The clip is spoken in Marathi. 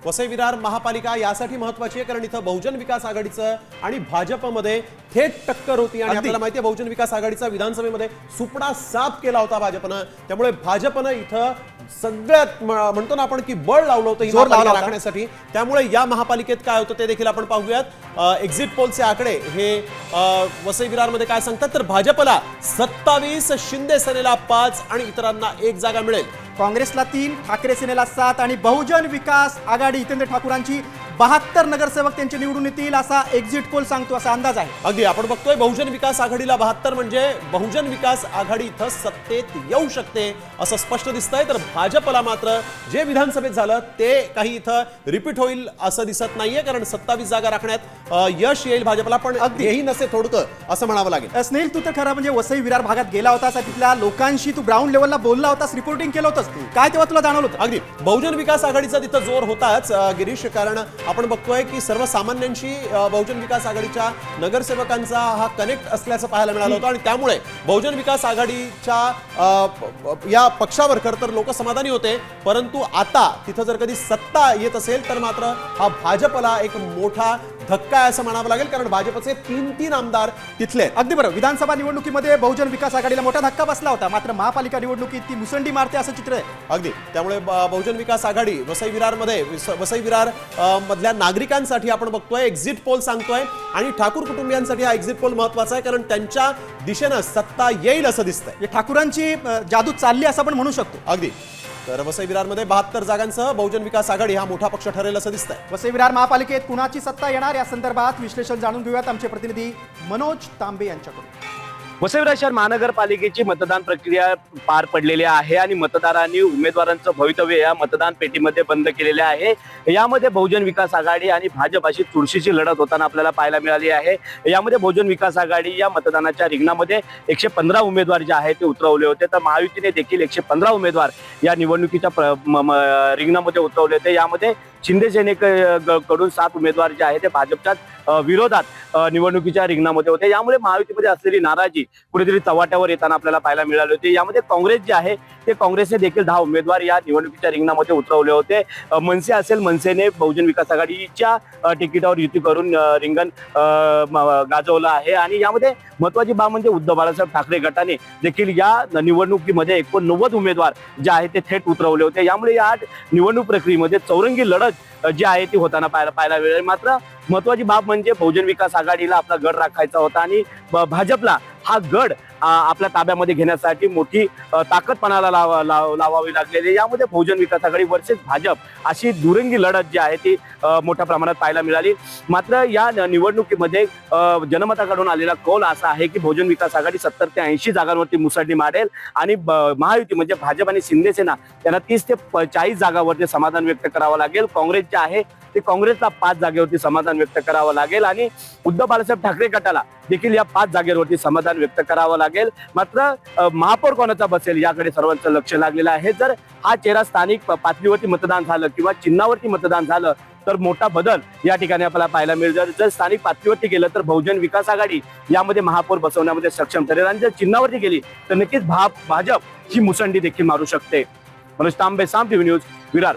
वसई विरार महापालिका यासाठी महत्त्वाची आहे कारण इथं बहुजन विकास आघाडीचं आणि भाजपमध्ये थेट टक्कर होती आणि आपल्याला माहिती आहे बहुजन विकास आघाडीचा विधानसभेमध्ये सुपडा साफ केला होता भाजपनं। त्यामुळे भाजपनं इथं सगळ्यात म्हणतो ना आपण की बळ लावलं होतं जोर लावला राखण्यासाठी। त्यामुळे या महापालिकेत काय होतं ते देखील आपण पाहूयात। एक्झिट पोलचे आकडे हे वसई विरारमध्ये काय सांगतात तर भाजपला 27, शिंदे सेनेला 5 आणि इतरांना 1 जागा मिळेल। काँग्रेसला 3, ठाकरे सेनेला 7 आणि बहुजन विकास आघाडी हितेंद्र ठाकूरांची 72 नगरसेवक त्यांचे निवडून येतील असा एक्झिट पोल सांगतो, असा अंदाज आहे। अगदी आपण बघतोय बहुजन विकास आघाडीला 72 म्हणजे बहुजन विकास आघाडी इथं सत्तेत येऊ शकते असं स्पष्ट दिसतंय। तर भाजपला मात्र जे विधानसभेत झालं ते काही इथं रिपीट होईल असं दिसत नाहीये कारण 27 जागा राखण्यात यश येईल भाजपला, पण हेही नसे थोडकं असं म्हणावं लागेल। स्नेहिल, तू तर खरं म्हणजे वसई विरार भागात गेला होतास, तिथल्या लोकांशी तू ग्राउंड लेवलला बोलला होतास, रिपोर्टिंग केलं होतंस, काय तेव्हा तुला जाणवलं होतं? अगदी बहुजन विकास आघाडीचा तिथं जोर होताच गिरीश, कारण आपण बघतोय की सर्वसामान्यांशी बहुजन विकास आघाडीच्या नगरसेवकांचा हा कनेक्ट असल्याचं पाहायला मिळालं होतं आणि त्यामुळे बहुजन विकास आघाडीच्या या पक्षावर खरं तर लोक समाधानी होते। परंतु आता तिथं जर कधी सत्ता येत असेल तर मात्र हा भाजपला एक मोठा धक्का आहे असं म्हणावं लागेल कारण भाजपचे 3 आमदार तिथले। अगदी बरोबर, विधानसभा निवडणुकीमध्ये बहुजन विकास आघाडीला मोठा धक्का बसला होता, मात्र महापालिका निवडणुकीत ती मुसंडी मारते असं चित्र आहे। अगदी त्यामुळे बहुजन विकास आघाडी वसई विरार मधल्या नागरिकांसाठी आपण बघतोय एक्झिट पोल सांगतोय आणि ठाकूर कुटुंबियांसाठी हा एक्झिट पोल महत्त्वाचा आहे कारण त्यांच्या दिशेनं सत्ता येईल असं दिसतंय। ठाकूरांची जादू चालली असं आपण म्हणू शकतो। अगदी, तर वसई विरारमध्ये 72 जागांसह बहुजन विकास आघाडी हा मोठा पक्ष ठरेल असं दिसतंय। वसई विरार महापालिकेत कुणाची सत्ता येणार या संदर्भात विश्लेषण जाणून घेऊयात आमचे प्रतिनिधी मनोज तांबे यांच्याकडून। वसई विरार शहर महानगरपालिकेची मतदान प्रक्रिया पार पडलेली आहे आणि मतदारांनी उमेदवारांचं भवितव्य या मतदान पेटीमध्ये बंद केलेले आहे। यामध्ये बहुजन विकास आघाडी आणि भाजप अशी चुरशीची लढत होताना आपल्याला पाहायला मिळाली आहे। यामध्ये बहुजन विकास आघाडी या मतदानाच्या रिंगणामध्ये 115 उमेदवार जे आहेत ते उतरवले होते, तर महायुतीने देखील 115 उमेदवार या निवडणुकीच्या रिंगणामध्ये उतरवले होते। यामध्ये शिंदे सेनेकडून 7 उमेदवार जे आहेत ते भाजपच्या विरोधात निवडणुकीच्या रिंगणामध्ये होते। यामुळे महायुतीमध्ये असलेली नाराजी कुठेतरी चव्हाट्यावर येताना आपल्याला पाहायला मिळाले होते। यामध्ये काँग्रेस जे आहे ते काँग्रेसने देखील 10 उमेदवार या निवडणुकीच्या रिंगणामध्ये उतरवले होते। मनसे असेल, मनसेने बहुजन विकास आघाडीच्या तिकिटावर युती करून रिंगण गाजवलं आहे आणि यामध्ये महत्वाची बाब म्हणजे उद्धव बाळासाहेब ठाकरे गटाने देखील या निवडणुकीमध्ये 89 उमेदवार जे आहेत ते थेट उतरवले होते। यामुळे या निवडणूक प्रक्रियेमध्ये चौरंगी लढत जी आहे ती होताना पाहायला मिळेल। मात्र महत्वाची बाब म्हणजे बहुजन विकास आघाडीला आपला गड राखायचा होता आणि भाजपला हा गड आपल्या ताब्यामध्ये घेण्यासाठी मोठी ताकदपणाला लावावी लागलेली। यामध्ये बहुजन विकास आघाडी वर्सेस भाजप अशी दुरंगी लढत जी आहे ती मोठ्या प्रमाणात पाहायला मिळाली। मात्र या निवडणुकीमध्ये जनमताकडून आलेला कौल असा आहे की बहुजन विकास आघाडी 70 ते 80 जागांवरती मुसंडी मारेल आणि महायुती म्हणजे भाजप आणि शिंदे सेना त्यांना 30 ते 40 जागांवरती समाधान व्यक्त करावं लागेल। काँग्रेस जे आहे ते काँग्रेसला 5 जागेवरती समाधान व्यक्त करावं लागेल आणि उद्धव बाळासाहेब ठाकरे गटाला देखील या 5 जागेवरती समाधान व्यक्त करावं लागेल। मात्र महापौर कोणाचा बसेल याकडे सर्वांचं लक्ष लागलेलं आहे। जर हा चेहरा स्थानिक पातळीवरती मतदान झालं किंवा चिन्हावरती मतदान झालं तर मोठा बदल या ठिकाणी आपल्याला पाहायला मिळेल। जर स्थानिक पातळीवरती गेलं तर बहुजन विकास आघाडी यामध्ये महापौर बसवण्यामध्ये सक्षम ठरेल आणि जर चिन्हावरती गेली तर नक्कीच भाजप ही मुसंडी देखील मारू शकते। मनोज तांबे, साम टीव्ही न्यूज, विरार।